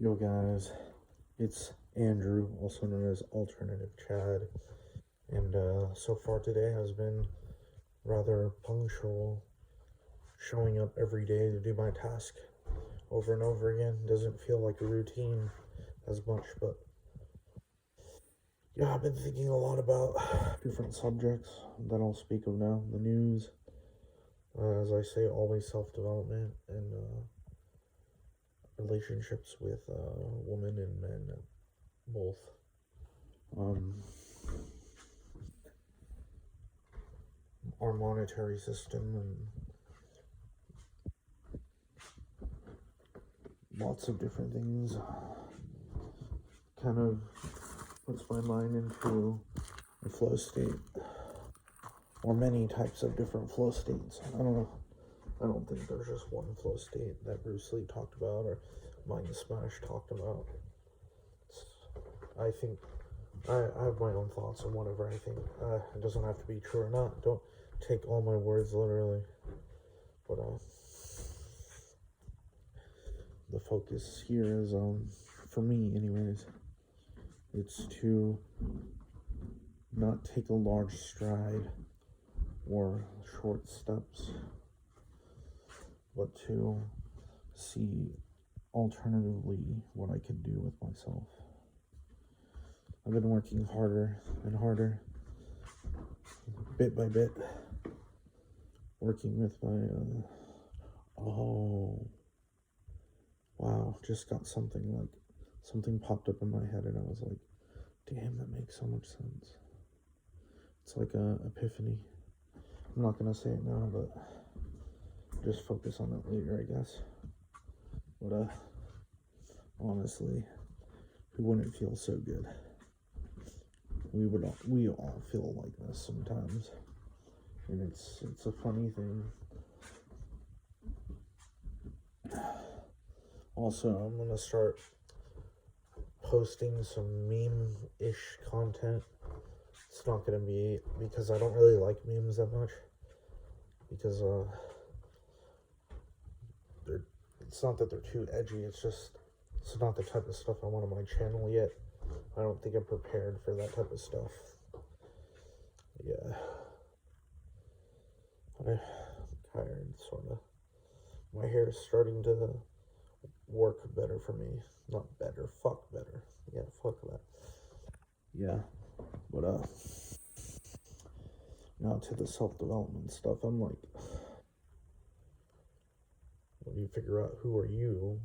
Yo guys, it's Andrew, also known as Alternative Chad, and so far today has been rather punctual, showing up every day to do my task over and over again. Doesn't feel like a routine as much, but yeah, I've been thinking a lot about different subjects that I'll speak of now. The news, as I say, always self-development and relationships with women and men, both. Um, our monetary system and lots of different things kind of puts my mind into a flow state, or many types of different flow states. I don't think there's just one flow state that Bruce Lee talked about or Mind Smash talked about. I think I have my own thoughts on whatever I think. It doesn't have to be true or not. Don't take all my words literally. But the focus here is, for me anyways, it's to not take a large stride or short steps, but to see alternatively what I could do with myself. I've been working harder and harder, bit by bit, working with my, oh, wow, just got something popped up in my head and I was like, damn, that makes so much sense. It's like a epiphany. I'm not gonna say it now, but just focus on it later, I guess. But honestly, who wouldn't feel so good? We all feel like this sometimes, and it's a funny thing. Also, I'm gonna start posting some meme-ish content. It's not gonna be, because I don't really like memes that much, because it's not that they're too edgy, it's not the type of stuff I want on my channel yet. I don't think I'm prepared for that type of stuff. Yeah. I'm tired, sort of. My hair is starting to work better for me. Not better, fuck better. Yeah, fuck that. Yeah, but now to the self-development stuff. I'm like, when you figure out who are you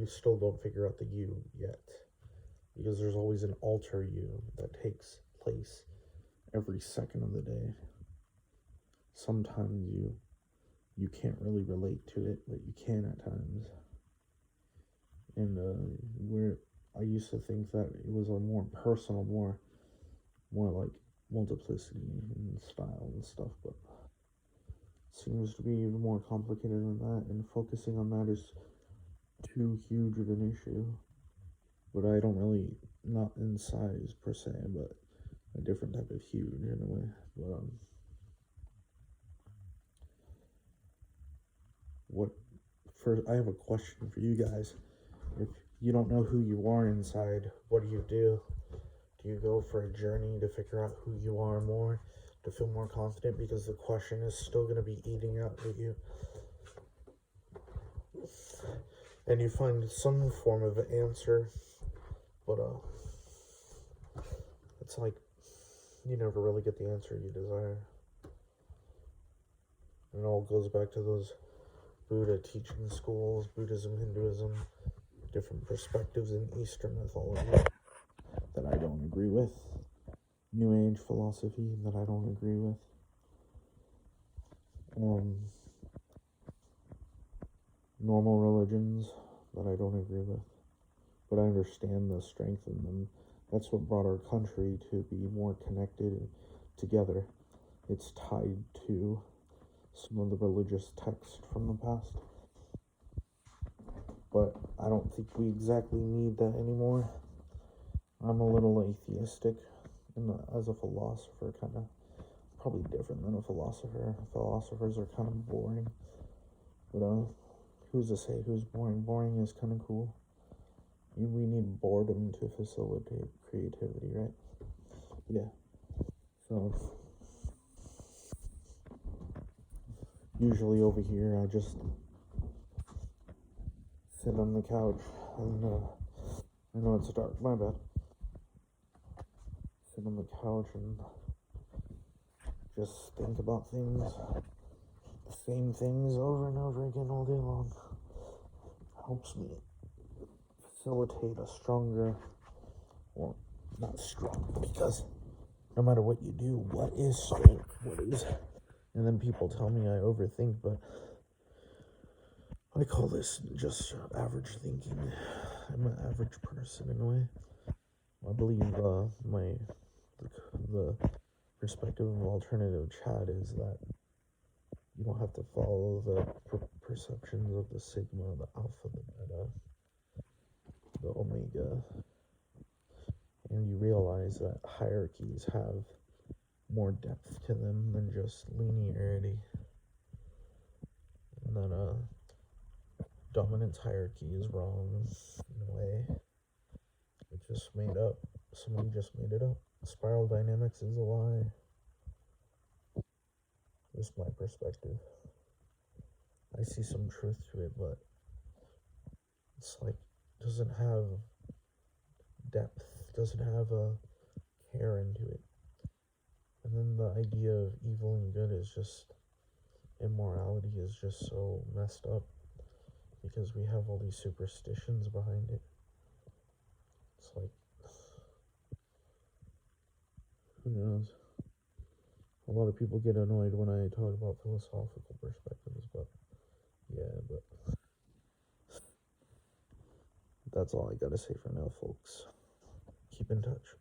still don't figure out the you yet, because there's always an alter you that takes place every second of the day. Sometimes you can't really relate to it, but you can at times. And where I used to think that it was a more personal, more like multiplicity and style and stuff, but it seems to be even more complicated than that, and focusing on that is too huge of an issue. But I don't really, not in size per se, but a different type of huge in a way. But I have a question for you guys. If you don't know who you are inside, what do you do? Do you go for a journey to figure out who you are more, to feel more confident? Because the question is still going to be eating out at you. And you find some form of answer, but it's like you never really get the answer you desire. And it all goes back to those Buddha teaching schools, Buddhism, Hinduism, different perspectives in Eastern mythology that I don't agree with, New Age philosophy that I don't agree with, normal religions that I don't agree with, but I understand the strength in them. That's what brought our country to be more connected together. It's tied to some of the religious text from the past, but I don't think we exactly need that anymore. I'm a little atheistic as a philosopher, kind of. Probably different than a philosopher. Philosophers are kind of boring, but who's to say who's boring? Boring is kind of cool. We need boredom to facilitate creativity, right? Yeah. So usually over here, I just sit on the couch and I know it's dark. My bad. Sit on the couch and just think about things, the same things over and over again all day long. Helps me facilitate a stronger, well, not strong, because no matter what you do, what is strength? What is? And then people tell me I overthink, but I call this just average thinking. I'm an average person in a way. I believe the perspective of alternative chat is that you don't have to follow the perceptions of the sigma, the alpha, the beta, the omega, and you realize that hierarchies have more depth to them than just linearity, and that dominance hierarchy is wrong in a way. It's just made up. Somebody just made it up. Spiral dynamics is a lie. Just my perspective. I see some truth to it, but it's like doesn't have depth, doesn't have a care into it. And then the idea of evil and good is just immorality is just so messed up because we have all these superstitions behind it. It's like, who knows? A lot of people get annoyed when I talk about philosophical perspectives, but yeah, but that's all I gotta say for now, folks. Keep in touch.